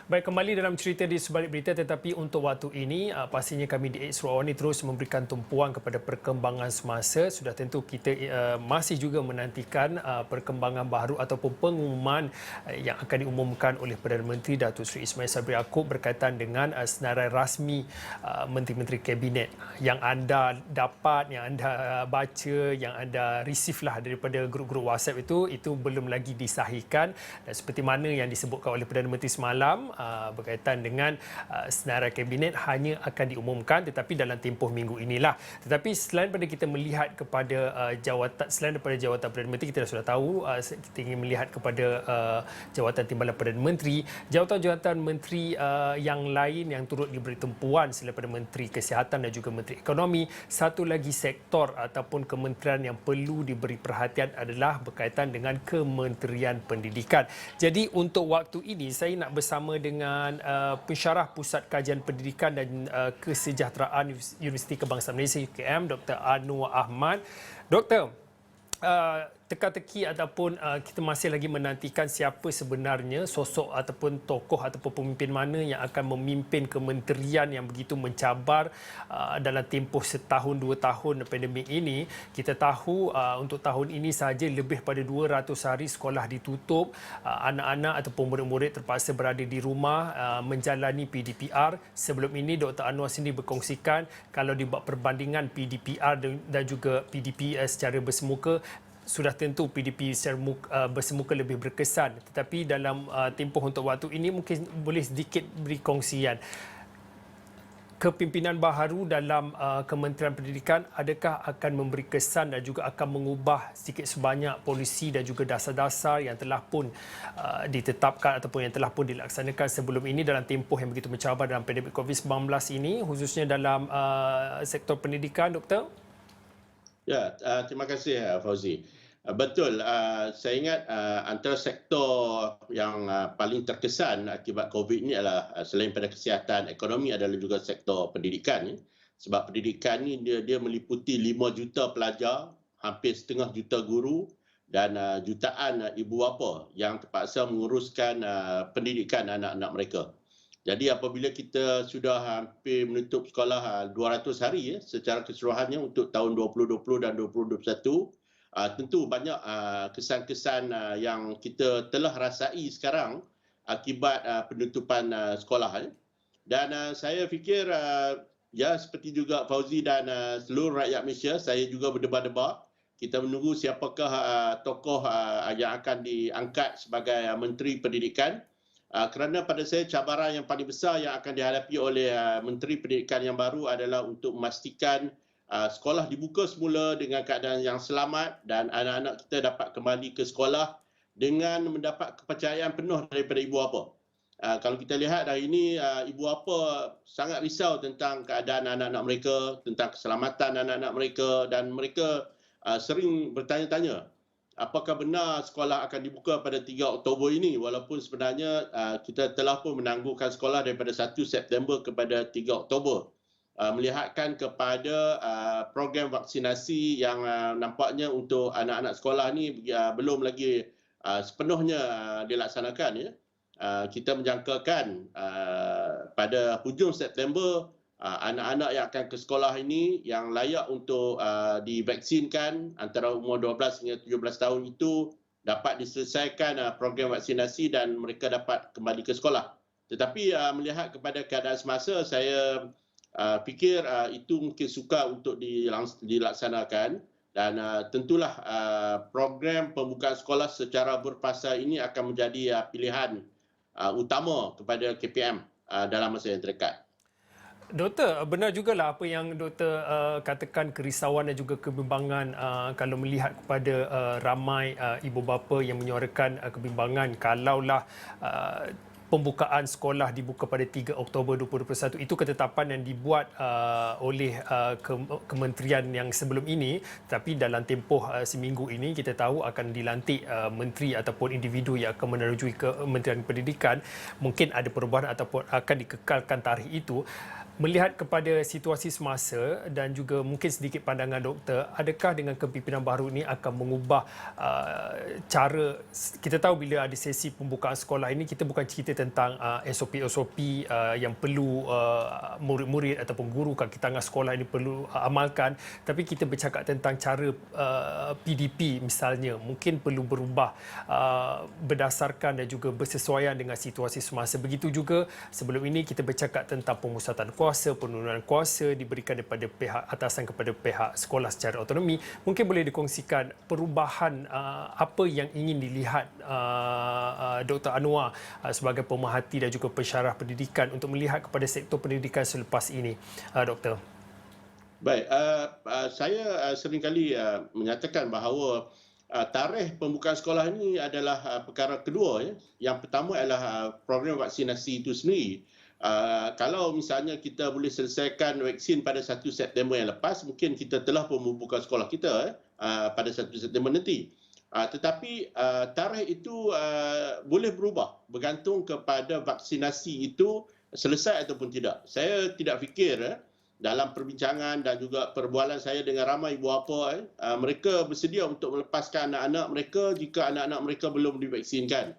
Baik, kembali dalam cerita di sebalik berita, tetapi untuk waktu ini pastinya kami di X Ruang terus memberikan tumpuan kepada perkembangan semasa. Sudah tentu kita masih juga menantikan perkembangan baru ataupun pengumuman yang akan diumumkan oleh Perdana Menteri Datuk Seri Ismail Sabri Yaakob berkaitan dengan senarai rasmi menteri-menteri kabinet yang anda dapat, yang anda baca, yang anda receive lah daripada grup-grup WhatsApp itu belum lagi disahihkan, dan seperti mana yang disebutkan oleh Perdana Menteri semalam berkaitan dengan senarai kabinet hanya akan diumumkan tetapi dalam tempoh minggu inilah. Tetapi selain daripada kita melihat kepada selain daripada jawatan Perdana Menteri, kita sudah tahu kita ingin melihat kepada jawatan timbalan Perdana Menteri, jawatan-jawatan menteri yang lain yang turut diberi tumpuan selain daripada Menteri Kesihatan dan juga Menteri Ekonomi. Satu lagi sektor ataupun kementerian yang perlu diberi perhatian adalah berkaitan dengan Kementerian Pendidikan. Jadi untuk waktu ini saya nak bersama dengan pensyarah Pusat Kajian Pendidikan dan Kesejahteraan Universiti Kebangsaan Malaysia UKM, Dr. Anwar Ahmad. Doktor, teka-teki ataupun kita masih lagi menantikan siapa sebenarnya sosok ataupun tokoh ataupun pemimpin mana yang akan memimpin kementerian yang begitu mencabar dalam tempoh setahun 2 tahun pandemik ini. Kita tahu untuk tahun ini sahaja lebih pada 200 hari sekolah ditutup, anak-anak ataupun murid-murid terpaksa berada di rumah menjalani PDPR. Sebelum ini Dr. Anwar sendiri berkongsikan kalau dibuat perbandingan PDPR dan juga PDP secara bersemuka, sudah tentu PDP secara bersemuka lebih berkesan, tetapi dalam tempoh untuk waktu ini mungkin boleh sedikit beri kongsian kepimpinan baharu dalam Kementerian Pendidikan, adakah akan memberi kesan dan juga akan mengubah sedikit sebanyak polisi dan juga dasar-dasar yang telah pun ditetapkan ataupun yang telah pun dilaksanakan sebelum ini dalam tempoh yang begitu mencabar dalam pandemik COVID-19 ini, khususnya dalam sektor pendidikan, Doktor? Ya, terima kasih Fauzi. Betul, saya ingat antara sektor yang paling terkesan akibat COVID ini adalah selain pada kesihatan, ekonomi adalah juga sektor pendidikan. Sebab pendidikan ini dia meliputi 5 juta pelajar, hampir setengah juta guru dan jutaan ibu bapa yang terpaksa menguruskan pendidikan anak-anak mereka. Jadi apabila kita sudah hampir menutup sekolah 200 hari secara keseluruhannya untuk tahun 2020 dan 2021, tentu banyak kesan-kesan yang kita telah rasai sekarang akibat penutupan sekolah. Dan saya fikir ya seperti juga Fauzi dan seluruh rakyat Malaysia, saya juga berdebar-debar. Kita menunggu siapakah tokoh yang akan diangkat sebagai Menteri Pendidikan. Kerana pada saya cabaran yang paling besar yang akan dihadapi oleh Menteri Pendidikan yang baru adalah untuk memastikan sekolah dibuka semula dengan keadaan yang selamat dan anak-anak kita dapat kembali ke sekolah dengan mendapat kepercayaan penuh daripada ibu bapa. Kalau kita lihat hari ini, ibu bapa sangat risau tentang keadaan anak-anak mereka, tentang keselamatan anak-anak mereka, dan mereka sering bertanya-tanya apakah benar sekolah akan dibuka pada 3 Oktober ini, walaupun sebenarnya kita telah pun menangguhkan sekolah daripada 1 September kepada 3 Oktober. Melihatkan kepada program vaksinasi yang nampaknya untuk anak-anak sekolah ni belum lagi sepenuhnya dilaksanakan. Kita menjangkakan pada hujung September anak-anak yang akan ke sekolah ini yang layak untuk divaksinkan antara umur 12 hingga 17 tahun itu dapat diselesaikan program vaksinasi dan mereka dapat kembali ke sekolah. Tetapi melihat kepada keadaan semasa, saya fikir itu mungkin sukar untuk dilaksanakan, dan tentulah program pembukaan sekolah secara berfasa ini akan menjadi pilihan utama kepada KPM dalam masa yang terdekat. Doktor, benar jugalah apa yang doktor katakan, kerisauan dan juga kebimbangan kalau melihat kepada ramai ibu bapa yang menyuarakan kebimbangan kalaulah pembukaan sekolah dibuka pada 3 Oktober 2021. Itu ketetapan yang dibuat oleh kementerian yang sebelum ini, tapi dalam tempoh seminggu ini kita tahu akan dilantik menteri ataupun individu yang akan menerujui Kementerian Pendidikan. Mungkin ada perubahan ataupun akan dikekalkan tarikh itu. Melihat kepada situasi semasa dan juga mungkin sedikit pandangan doktor, adakah dengan kepimpinan baru ini akan mengubah cara, kita tahu bila ada sesi pembukaan sekolah ini, kita bukan cerita tentang SOP-SOP yang perlu murid-murid ataupun guru kaki tangan sekolah ini perlu amalkan, tapi kita bercakap tentang cara PDP misalnya, mungkin perlu berubah berdasarkan dan juga bersesuaian dengan situasi semasa. Begitu juga sebelum ini kita bercakap tentang pemusatan kuasa, penurunan kuasa diberikan daripada pihak atasan kepada pihak sekolah secara autonomi. Mungkin boleh dikongsikan perubahan apa yang ingin dilihat Dr. Anwar sebagai pemerhati dan juga pensyarah pendidikan untuk melihat kepada sektor pendidikan selepas ini, Doktor. Baik, saya seringkali menyatakan bahawa tarikh pembukaan sekolah ini adalah perkara kedua. Yang pertama adalah program vaksinasi itu sendiri. Kalau misalnya kita boleh selesaikan vaksin pada 1 September yang lepas, mungkin kita telah pun membuka sekolah kita pada 1 September nanti. Tetapi tarikh itu boleh berubah bergantung kepada vaksinasi itu selesai ataupun tidak. Saya tidak fikir dalam perbincangan dan juga perbualan saya dengan ramai ibu bapa, mereka bersedia untuk melepaskan anak-anak mereka jika anak-anak mereka belum divaksinkan.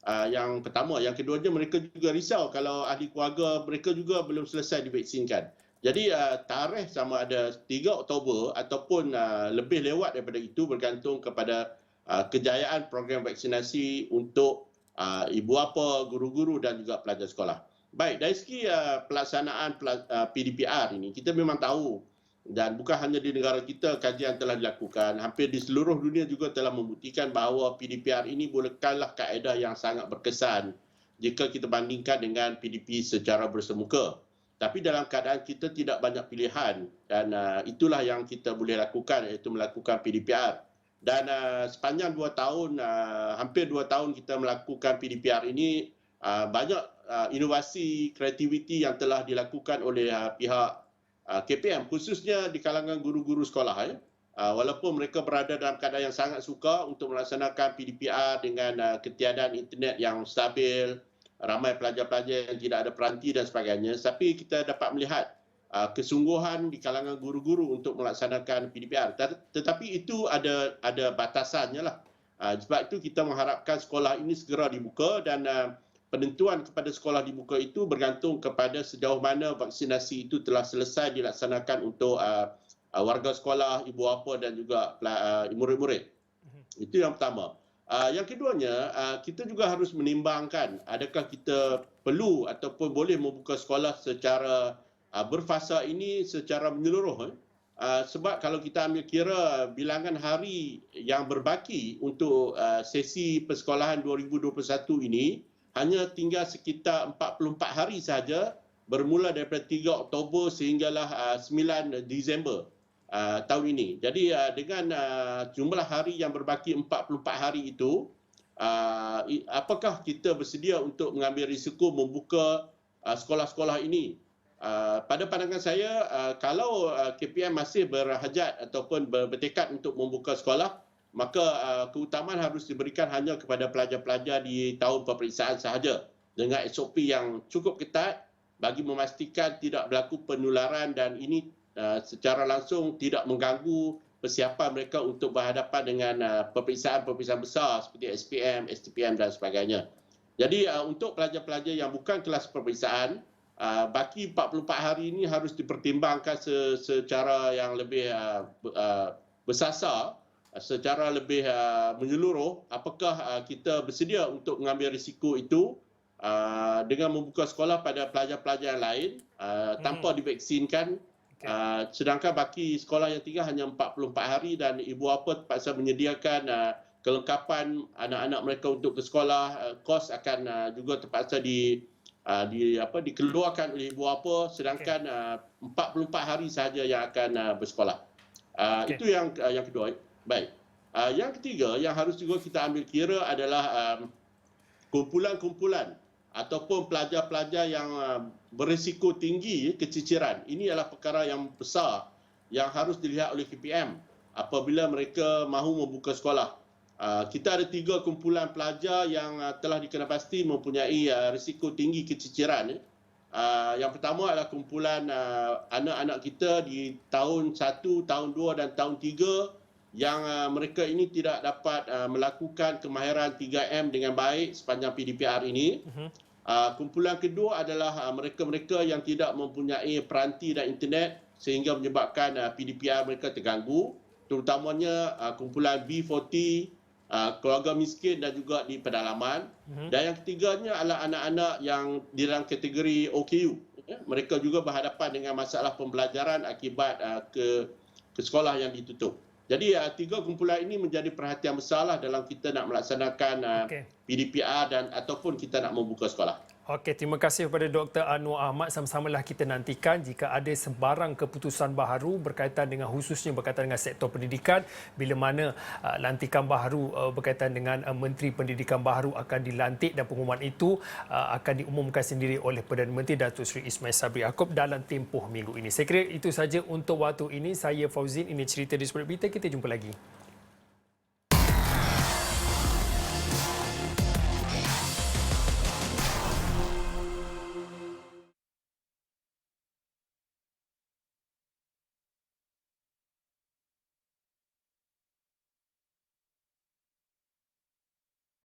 Yang pertama. Yang keduanya, mereka juga risau kalau ahli keluarga mereka juga belum selesai divaksinkan. Jadi tarikh sama ada 3 Oktober ataupun lebih lewat daripada itu bergantung kepada kejayaan program vaksinasi untuk ibu bapa, guru-guru dan juga pelajar sekolah. Baik, dari segi pelaksanaan PDPR ini, kita memang tahu dan bukan hanya di negara kita kajian telah dilakukan, hampir di seluruh dunia juga telah membuktikan bahawa PDPR ini bukanlah kaedah yang sangat berkesan jika kita bandingkan dengan PDP secara bersemuka. Tapi dalam keadaan kita tidak banyak pilihan dan itulah yang kita boleh lakukan, iaitu melakukan PDPR. Dan sepanjang 2 tahun, hampir 2 tahun kita melakukan PDPR ini, banyak inovasi, kreativiti yang telah dilakukan oleh pihak KPM, khususnya di kalangan guru-guru sekolah. Walaupun mereka berada dalam keadaan yang sangat sukar untuk melaksanakan PDPR dengan ketiadaan internet yang stabil, ramai pelajar-pelajar yang tidak ada peranti dan sebagainya, tapi kita dapat melihat kesungguhan di kalangan guru-guru untuk melaksanakan PDPR. Tetapi itu ada batasannya lah. Sebab itu kita mengharapkan sekolah ini segera dibuka dan penentuan kepada sekolah dibuka itu bergantung kepada sejauh mana vaksinasi itu telah selesai dilaksanakan untuk warga sekolah, ibu bapa dan juga murid-murid. Itu yang pertama. Yang keduanya, kita juga harus menimbangkan adakah kita perlu ataupun boleh membuka sekolah secara berfasa ini secara menyeluruh. Sebab kalau kita ambil kira bilangan hari yang berbaki untuk sesi persekolahan 2021 ini, hanya tinggal sekitar 44 hari sahaja bermula daripada 3 Oktober sehinggalah 9 Disember tahun ini. Jadi dengan jumlah hari yang berbaki 44 hari itu, apakah kita bersedia untuk mengambil risiko membuka sekolah-sekolah ini? Pada pandangan saya, kalau KPM masih berhajat ataupun bertekad untuk membuka sekolah, maka keutamaan harus diberikan hanya kepada pelajar-pelajar di tahun peperiksaan sahaja dengan SOP yang cukup ketat bagi memastikan tidak berlaku penularan dan ini secara langsung tidak mengganggu persiapan mereka untuk berhadapan dengan peperiksaan-peperiksaan besar seperti SPM, STPM dan sebagainya. Jadi untuk pelajar-pelajar yang bukan kelas peperiksaan, baki 44 hari ini harus dipertimbangkan secara yang lebih bersasar, secara lebih menyeluruh, apakah kita bersedia untuk mengambil risiko itu dengan membuka sekolah pada pelajar-pelajar yang lain tanpa divaksinkan. Sedangkan baki sekolah yang tinggal hanya 44 hari dan ibu bapa terpaksa menyediakan kelengkapan anak-anak mereka untuk ke sekolah, kos akan juga terpaksa dikeluarkan oleh ibu bapa, sedangkan 44 hari sahaja yang akan bersekolah. Itu yang kedua. Baik. Yang ketiga yang harus juga kita ambil kira adalah kumpulan-kumpulan ataupun pelajar-pelajar yang berisiko tinggi keciciran. Ini adalah perkara yang besar yang harus dilihat oleh KPM apabila mereka mahu membuka sekolah. Kita ada 3 kumpulan pelajar yang telah dikenal pasti mempunyai risiko tinggi keciciran. Yang pertama adalah kumpulan anak-anak kita di tahun 1, tahun 2 dan tahun 3 yang mereka ini tidak dapat melakukan kemahiran 3M dengan baik sepanjang PDPR ini. Kumpulan kedua adalah mereka-mereka yang tidak mempunyai peranti dan internet sehingga menyebabkan PDPR mereka terganggu, terutamanya kumpulan B40, keluarga miskin dan juga di pedalaman. Dan yang ketiganya adalah anak-anak yang di dalam kategori OKU. Mereka juga berhadapan dengan masalah pembelajaran akibat ke sekolah yang ditutup. Jadi tiga kumpulan ini menjadi perhatian besarlah dalam kita nak melaksanakan PDPR dan ataupun kita nak membuka sekolah. Okey, terima kasih kepada Dr. Anwar Ahmad. Sama-samalah kita nantikan jika ada sebarang keputusan baharu berkaitan dengan khususnya berkaitan dengan sektor pendidikan, bila mana lantikan baharu berkaitan dengan Menteri Pendidikan baharu akan dilantik dan pengumuman itu akan diumumkan sendiri oleh Perdana Menteri Datuk Seri Ismail Sabri Yaakob dalam tempoh minggu ini. Saya kira itu saja untuk waktu ini. Saya Fauzin, ini cerita di Sebalik Berita. Kita jumpa lagi.